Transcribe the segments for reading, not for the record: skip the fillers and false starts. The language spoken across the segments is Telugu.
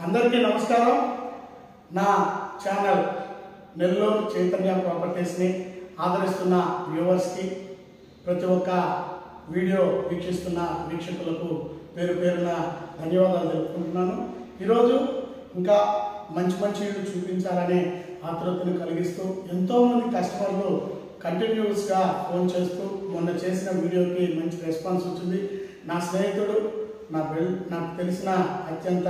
అందరికీ నమస్కారం। నా ఛానల్ నెల్లూరు చైతన్య ప్రాపర్టీస్ ని ఆదరిస్తున్న వ్యూవర్స్ కి ప్రతి ఒక్క వీడియో వీక్షిస్తున్న వీక్షకులకు పేరు పేరున ధన్యవాదాలు తెలుపుకుంటున్నాను। ఈ రోజు ఇంకా మంచి ఇల్లు చూపించాలనే ఆతృతను కలిగిస్తూ ఎంతో మంది కస్టమర్లు కంటిన్యూస్ గా ఫోన్ చేస్తూ మొన్న చేసిన వీడియోకి మంచి రెస్పాన్స్ వచ్చింది। నా స్నేహితుడు నాకు తెలిసిన అత్యంత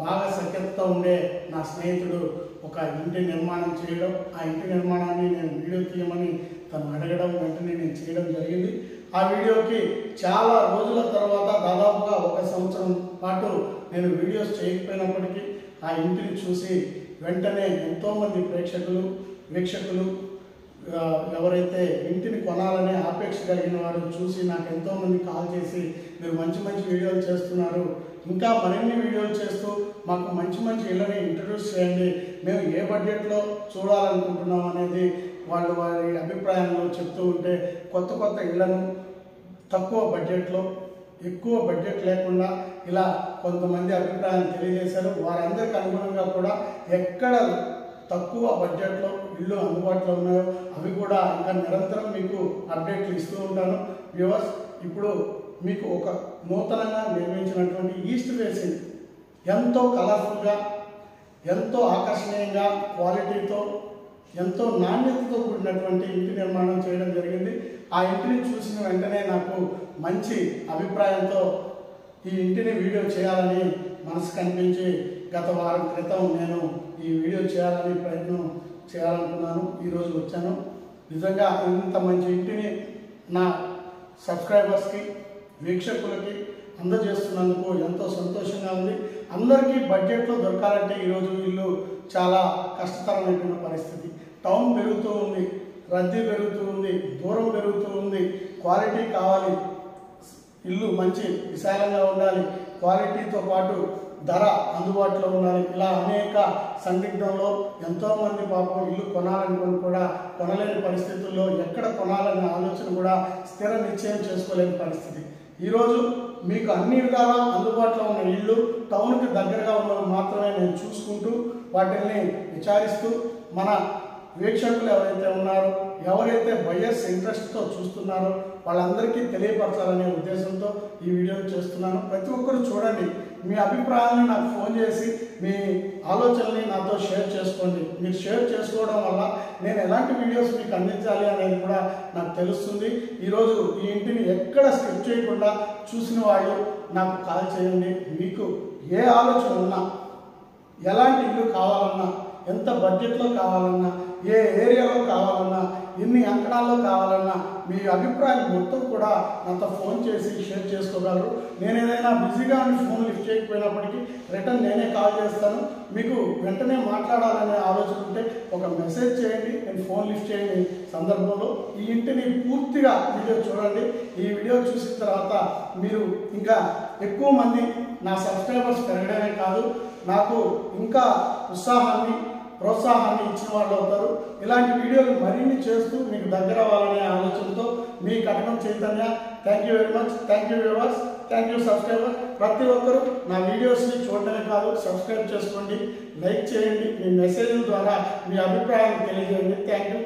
బాగా సఖ్యతతో ఉండే నా స్నేహితుడు ఒక ఇంటి నిర్మాణం చేయడం, ఆ ఇంటి నిర్మాణాన్ని నేను వీడియో తీయమని తను అడగడం, వెంటనే నేను చేయడం జరిగింది। ఆ వీడియోకి చాలా రోజుల తర్వాత దాదాపుగా 1 సంవత్సరం పాటు నేను వీడియోస్ చేయకపోయినప్పటికీ ఆ ఇంటిని చూసి వెంటనే ఎంతోమంది ప్రేక్షకులు వీక్షకులు ఎవరైతే ఇంటిని కొనాలనే ఆపేక్ష కలిగిన వారు చూసి నాకు ఎంతోమంది కాల్ చేసి మీరు మంచి వీడియోలు చేస్తున్నారు, ఇంకా మరిన్ని వీడియోలు చేస్తూ మాకు మంచి ఇళ్ళని ఇంట్రడ్యూస్ చేయండి, మేము ఏ బడ్జెట్లో చూడాలనుకుంటున్నాం అనేది వారి అభిప్రాయంలో చెప్తూ ఉంటే కొత్త ఇళ్లను తక్కువ బడ్జెట్లో ఎక్కువ బడ్జెట్ లేకుండా ఇలా కొంతమంది అభిప్రాయాలు తెలియజేశారు। వారందరికీ అనుగుణంగా కూడా ఎక్కడ తక్కువ బడ్జెట్లో ఇల్లు అందుబాటులో ఉన్నాయో అవి కూడా ఇంకా నిరంతరం మీకు అప్డేట్లు ఇస్తూ ఉంటాను వ్యూవర్స్। ఇప్పుడు మీకు ఒక నూతనంగా నిర్మించినటువంటి ఈస్ట్ ఫేసింగ్ ఎంతో కలర్ఫుల్గా, ఎంతో ఆకర్షణీయంగా, క్వాలిటీతో, ఎంతో నాణ్యతతో కూడినటువంటి ఇంటి నిర్మాణం చేయడం జరిగింది। ఆ ఇంటిని చూసిన వెంటనే నాకు మంచి అభిప్రాయంతో ఈ ఇంటిని వీడియో చేయాలని మనసు కనిపించి గత వారం క్రితం నేను ఈ వీడియో చేయాలని ప్రయత్నం చేయాలనుకున్నాను। ఈరోజు వచ్చాను। నిజంగా ఇంత మంచి ఇంటిని నా సబ్స్క్రైబర్స్కి వీక్షకులకి అందజేస్తున్నందుకు ఎంతో సంతోషంగా ఉంది। అందరికీ బడ్జెట్లో దొరకాలంటే ఈరోజు ఇల్లు చాలా కష్టతరమైనటువంటి పరిస్థితి। టౌన్ పెరుగుతూ ఉంది, రద్దీ పెరుగుతూ ఉంది, దూరం పెరుగుతూ ఉంది, క్వాలిటీ కావాలి, ఇల్లు మంచి విశాలంగా ఉండాలి, క్వాలిటీతో పాటు ధర అందుబాటులో ఉండాలి, ఇలా అనేక సందిగ్ధంలో ఎంతోమంది పాపం ఇల్లు కొనాలనుకుని కూడా కొనలేని పరిస్థితుల్లో ఎక్కడ కొనాలనే ఆలోచన కూడా స్థిర నిశ్చయం చేసుకోలేని పరిస్థితి। ఈరోజు మీకు అన్ని విధాలా అందుబాటులో ఉన్న ఇల్లు టౌన్కి దగ్గరగా ఉన్నవి మాత్రమే నేను చూసుకుంటూ వాటిని విచారిస్తూ మన వీక్షకులు ఎవరైతే ఉన్నారో, ఎవరైతే బయర్స్ ఇంట్రెస్ట్తో చూస్తున్నారో వాళ్ళందరికీ తెలియపరచాలనే ఉద్దేశంతో ఈ వీడియో చేస్తున్నాను। ప్రతి ఒక్కరు చూడండి, మీ అభిప్రాయాలను నాకు ఫోన్ చేసి మీ ఆలోచనల్ని నాతో షేర్ చేసుకోండి। మీరు షేర్ చేసుకోవడం వల్ల నేను ఎలాంటి వీడియోస్ మీకు అందించాలి అనేది కూడా నాకు తెలుస్తుంది। ఈరోజు ఈ ఇంటిని ఎక్కడ స్కిప్ చేయకుండా చూసిన వాళ్ళు నాకు కాల్ చేయండి। మీకు ఏ ఆలోచన ఉన్నా, ఎలాంటి ఇల్లు కావాలన్నా, ఎంత బడ్జెట్లో కావాలన్నా, ఏ ఏరియాలో కావాలన్నా, ఎన్ని అంకణాల్లో కావాలన్నా మీ అభిప్రాయం మొత్తం కూడా నాతో ఫోన్ చేసి షేర్ చేసుకోగలరు। నేను ఏదైనా బిజీగా ఫోన్ లిఫ్ట్ చేయకపోయినప్పటికీ రిటర్న్ నేనే కాల్ చేస్తాను। మీకు వెంటనే మాట్లాడాలనే ఆలోచన ఉంటే ఒక మెసేజ్ చేయండి, నేను ఫోన్ లిఫ్ట్ చేయని సందర్భంలో ఈ ఇంటిని పూర్తిగా వీడియో చూడండి। ఈ వీడియో చూసిన తర్వాత మీరు ఇంకా ఎక్కువ మంది నా సబ్స్క్రైబర్స్ పెరగడమే కాదు, నాకు ఇంకా ఉత్సాహాన్ని ప్రోత్సాహాన్ని ఇచ్చిన వాళ్ళు అవుతారు। ఇలాంటి వీడియోలు మరిన్ని చేస్తూ మీకు దగ్గర అవ్వాలనే ఆలోచనతో మీ Katakam Chaitanya. Thank you very much, thank you viewers, thank you subscriber. ప్రతి ఒక్కరూ నా వీడియోస్ని చూడడమే కాదు సబ్స్క్రైబ్ చేసుకోండి, లైక్ చేయండి, మీ మెసేజ్ల ద్వారా మీ అభిప్రాయాన్ని తెలియజేయండి। Thank you.